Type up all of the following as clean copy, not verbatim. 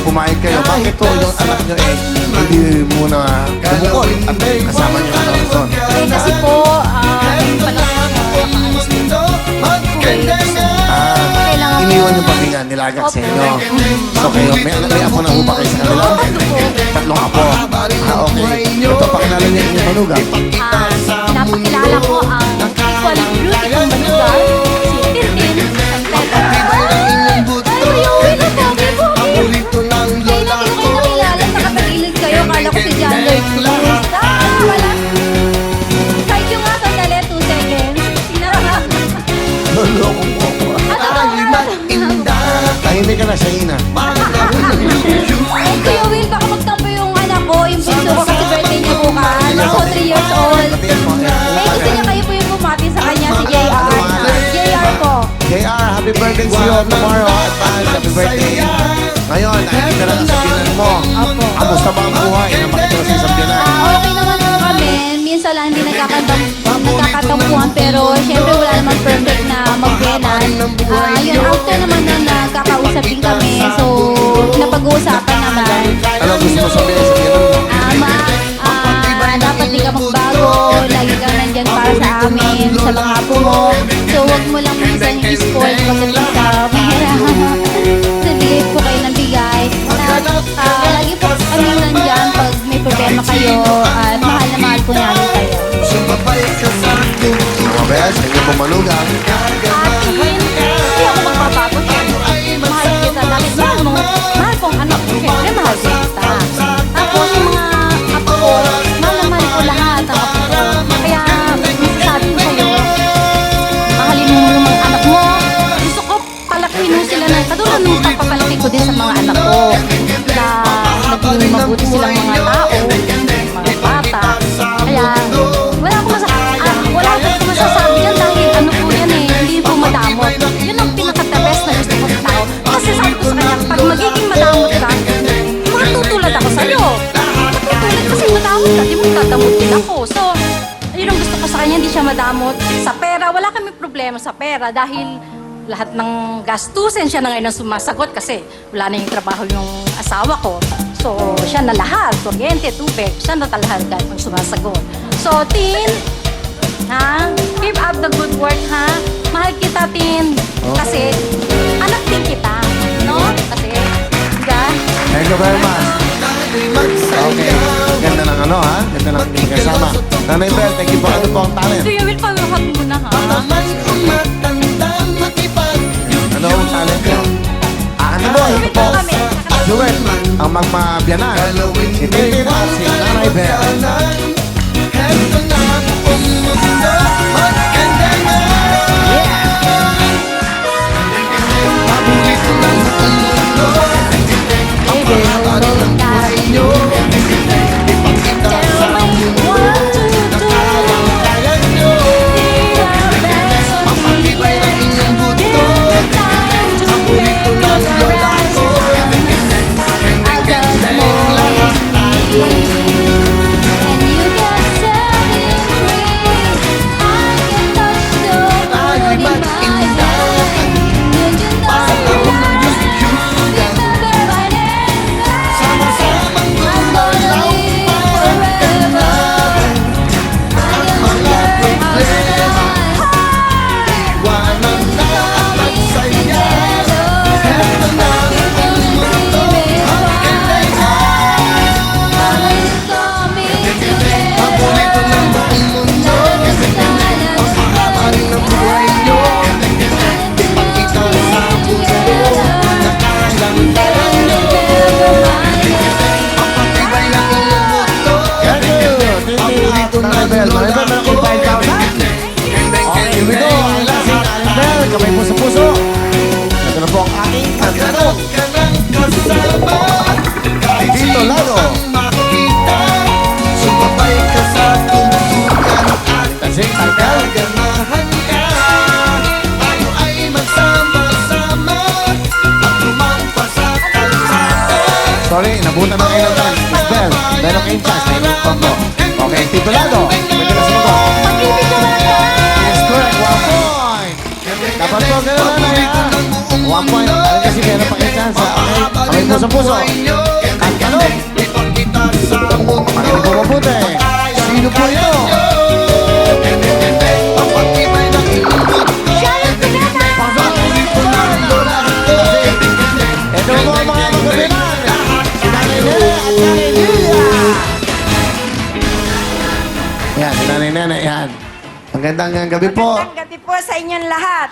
pumayag kayo. Bakit po yung anak nyo hindi muna bumukol at kasama nyo ang doon? Kasi po, kailangan Iniwan yung pahinga, nilagat sa inyo. So kayo, may apo na ho ba kayo sa kanila? Tatlong apo. Okay. Ito, pakilala niyo yung manugang. napakilala ko ang equal beauty kong manugang, si Tintin Santella. Ay, yung wala po, kayo nakilala, nakatagilid kayo, kala ko si John Lloyd Cruz. Wala. Kahit yung nga sandali, 2 seconds. Sinarap. Loloko po ako. Tahimik ka na, Shaina. Ay, Kuya Will, baka magtampo yung anak ko, yung bunso ko kasi birthday niya bukas. Ako 3 years old. Eh, gusto niya kayo po yung bumati sa kanya, si JR. JR po. JR, happy birthday to you tomorrow. Advance, happy birthday. Ngayon, nakikita na ang sabihan mo. Kamusta ba ang buhay na makita mo sa sabihan? Okay naman po kami. Minsan lang hindi nagkakatampuhan, pero syempre wala naman perfect na magbenan. Yun, after naman na nagkakausap din kami, so napag-uusapan naman. Ano gusto mo sabihin sa Dapat di ka magbago, lagi ka nandyan para sa amin, sa mga apo mo. So wag mo lang minsan i-spoil pagdating sa pera. Nagbigay po kayo ng bigay. Lagi po kami nandyan pag may problema kayo at mahal na mahal po namin kayo. mga bes, sa inyo pong manugang? Atin, hindi ako magbabago sa'yo. Mahal kita dahil mahal pong anak ko. Siyempre mahal kita. Tapos yung mga apo ko, mahal na mahal ko lahat ang apo ko. Kaya sabi ko sa'yo, mahalin mo yung mga anak mo. Gusto ko palakihin mo sila ng katulad nung pagpapalaki ko din sa mga anak ko. Na naging mabuti silang mga tao, mga bata. Kaya wala akong masasabi yan dahil ano po yan hindi po madamot. Yun ang pinaka-the best na gusto ko sa tao. Kasi sabi ko sa kanya, pag magiging madamot ka, matutulad ako sa'yo. Matutulad kasi madamot ka, di mo dadamot din ako. So, yun ang gusto ko sa kanya, hindi siya madamot. Sa pera, wala kami problema sa pera dahil lahat ng gastusin siya na ngayon ang sumasagot kasi wala na yung trabaho yung asawa ko. So, siya na lahat, kuryente, tubig, siya na talaga ang sumasagot. So, Tin, ha? Keep up the good work, ha? Mahal kita, Tin. Kasi, anak din kita, no? Kasi, diba? Thank you very much. Okay. Ganda ng ano, ha? Ganda ng hindi kasama. Nanay Bel, thank you po. Ano po ang talent? Kuya Will, pag-hug mo na, ha? Ano ang talent nyo? Ano po? Ito po. Jewel, ang magmabiyanan. Si Tintin at si Nanay Bel. Kamay po sa puso. Ito na po ang aking kanto. Dito Lalo. Sumabay ka sa tungtungan at gaganahan ka. Tayo ay magsama-sama at lumampas sa kalsada. Sorry, nabutan na kayo ng time. Miss Bel, meron kayong chance. May lupang mo. Okay, Tito Lalo. Pwede na sino. Yes, correct. 1 point. Dapat po, gano'n na. 1 point. Kasi meron pa kayo chance. Okay, mo sa puso. Ang tanong, Ipagkita sa mundo pakinig po mabuti. Sino po ito? Papatibay ng iyong buto Papatuloy ko ng lola Ito po ang mga magabinan. Si Nanay Nene at Nanay Lilia. Yan, si Nanay Nene, yan. Magandang gabi po. Magandang gabi po sa inyong lahat.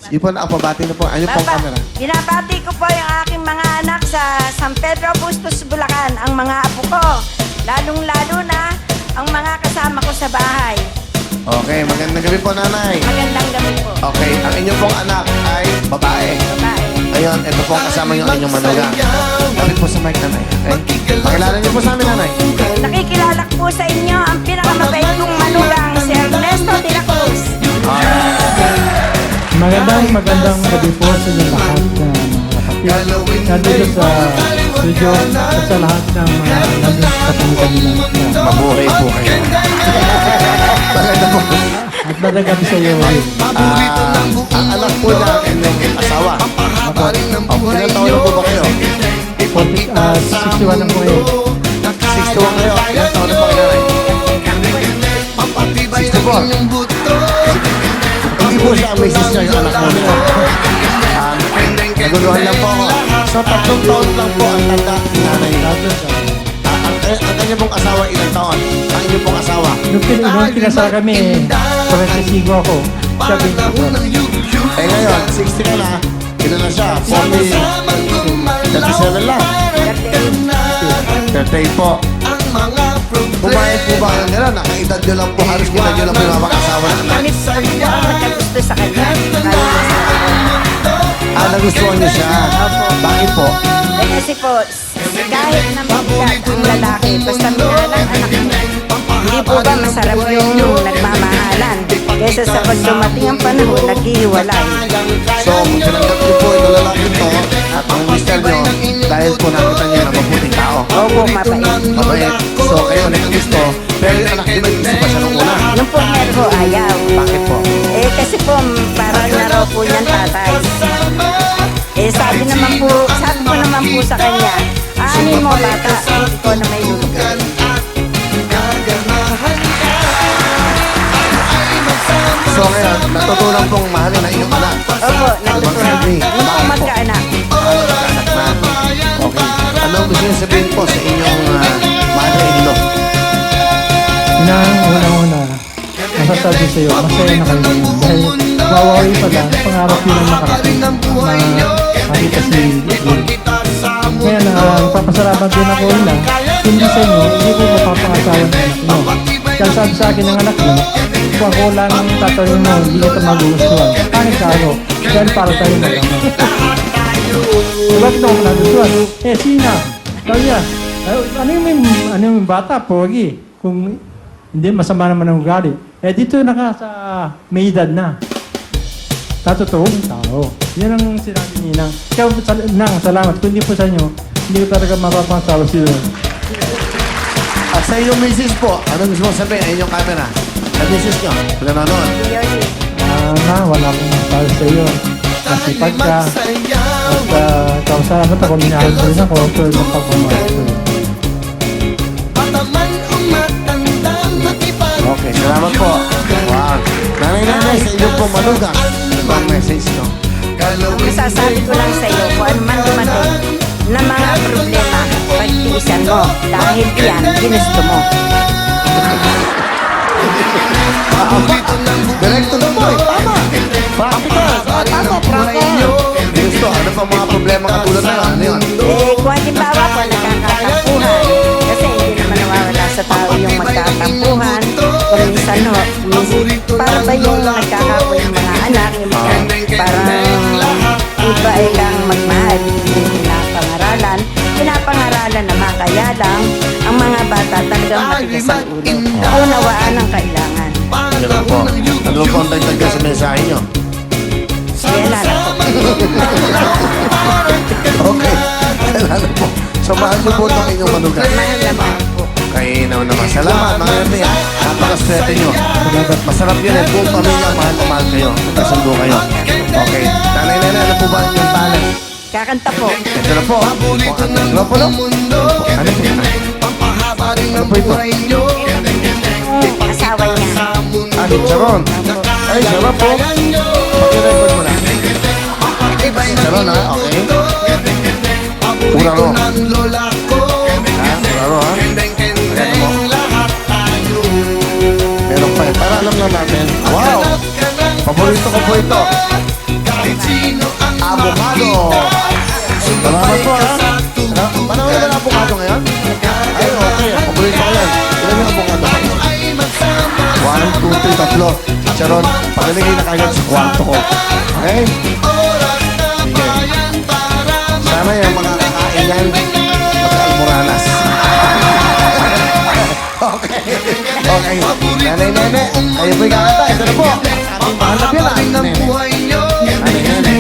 Sige po, nakapabati na po. Ano pong camera? Binabati ko po yung aking mga anak sa San Pedro Bustos, Bulacan, ang mga apo ko. Lalong-lalo na ang mga kasama ko sa bahay. Okay, magandang gabi po, Nanay. Magandang gabi po. Okay, ang inyong pong anak ay babae. Babae. Ngayon, ito po ang kasama niyo ang inyong manugang. Kapit po sa mic, Nanay. Okay? Pakilala niyo po sa amin, Nanay. Nakikilala ko po sa inyo ang pinakamabait kong manugang, si Ernesto de la Cruz. Magandang gabi po sa inyo lahat na mga kapatid. Nandito sa studio at sa lahat ng mga nandito sa kanila. Mabuhay po kayo. Maganda po. At magandang gabi sa iyo. Ang anak po namin ng asawa. Ilan taon na po ba kayo? 61 ang po eh. 61 kayo. Ilan taon na po kayo, Nanay? Papatibay ng iyong buto Hindi po siya ang may sister yung anak mo niya. Naguluhan lang po ako. So, 3 taon lang po ang tanda ni Nanay. Ang kanya pong asawa, ilang taon? Ang inyong pong asawa? Nung kinasal kami, 45 ako. Siya 24. Eh ngayon, 60 ka na. Ilan na siya? 40, 37 lang. 38 po. Ang mga Pumayag po ba ang nila? Nakaedad nyo lang po. Halos edad nyo lang po yung mag-asawa na anak. Kami po ang nagkagusto sa kanya. Nagustuhan niyo siya. Bakit po? Eh, kasi po, kahit na mabigat ang lalaki, basta minalang anak mo, hindi po ba masarap yung nagmamahalan? Kesa sa pag dumating ang panahon, naghihiwalay. So, tinanggap niyo po yung lalaki to at ang mister nyo dahil po nakita niyo na mabuting tao. Opo, mabait. Mabait. So, kayo nag-gusto. Pero yung anak niyo nag-gusto pa siya nung una. Nung po meron po, ayaw. Bakit po? Eh, kasi po, parang naraw po niyan tatay. Eh, sabi ko naman po sa kanya, aanin mo bata, ikaw na may lulugan. So, ngayon, natutunan pong mahalin na inyong anak. Opo, natutunan. Nung po magkaanak. Anak na. Okay. Ano ang gusto niyo sabihin po sa inyong mahal na ino? Unang-una, masasabi sa iyo, masaya na kayo ngayon. Dahil wawawi pa lang, pangarap yun ang makarating na makita si Lil. Ngayon, papasalamat din ako nila. Hindi sa inyo, hindi ko mapapangasawa ng anak mo. Kaya sabi sa akin ng anak mo, kung ako lang ang tatanungin mo, hindi kita magugustuhan. Pangit ka ako, dahil para tayo mag-ama. Bakit ako nagustuhan? Eh, sina? Sabi niya, ano yung bata, pogi? Kung hindi, masama naman ang ugali. Eh, dito sa may edad na. Tatotoong tao. Yan ang sinabi ni Nang. Kaya Nang, salamat. Kung hindi po sa inyo, hindi ko talaga mapapangasawa sila. At sa inyong misis po, ano gusto mong sabihin? Ay inyong camera. Sa misis nyo, nanonood. Wala akong masasabi sa iyo. Masipag ka. At salamat ako, minahal ko rin ako. Pero ng pagmamahal ko. Okay, salamat po. Wow. Nanay, sa inyong pong manugang. Ano ang message nyo? Masasabi ko lang sa iyo kung ano man dumating na mga problema, pagtiisan mo dahil yan, ginusto mo. Direkto na po eh. Tama. Practical. Tama, practical. Gusto, ano pa mga problema katulad na yun? Ano yun? Eh, kung halimbawa po nagkakatampuhan, kasi hindi naman nawawala sa tao yung magkatampuhan, kung minsan ho, para ba yung nagkakapo ng mga anak, yung parang iba ay kang magmahal, yung pinapangaralan naman kaya lang, ang mga bata talagang matigas ang ulo. Unawaan ang kailangan. Ganun po. Ano po ang dagdag sa mensahe nyo? Kaya lang po. Okay. Kailangan po. So, mahal niyo po itong inyong manugang. Mahal na mahal po. Kaya naman. Salamat, mga Ermi. Napakaswerte nyo. Masarap yun eh. Buong pamilya, mahal na mahal kayo. Nagkasundo kayo. Okay. Nanay, ano po ba yung talent? Kakanta po. Ito na po. Ano po, no? Ano po? Ano po ito? Yung asawa niya. Ah, si Sharon. Ay, sarap po. Pag-record mo na. Sharon, ha? Okay. Uraro. Ha? Uraro, ha? Ayan mo. Meron pa eh. Para alam lang natin. Wow! Paborito ko po ito. Avocado. Salamat po, ha? Panahon na ng avocado ngayon? Ay, okay. Paborito ko yan. Ilan yung avocado? 1, 2, 3, tatlo. Sharon, pagaligay na kagad sa kwarto ko. Okay? Sige. Sana yung mga kakain yan mag-almoranas. Okay. Okay. Nanay, kayo po'y kakanta. Ito na po. Ating mahal na pila. Nene. Nanay,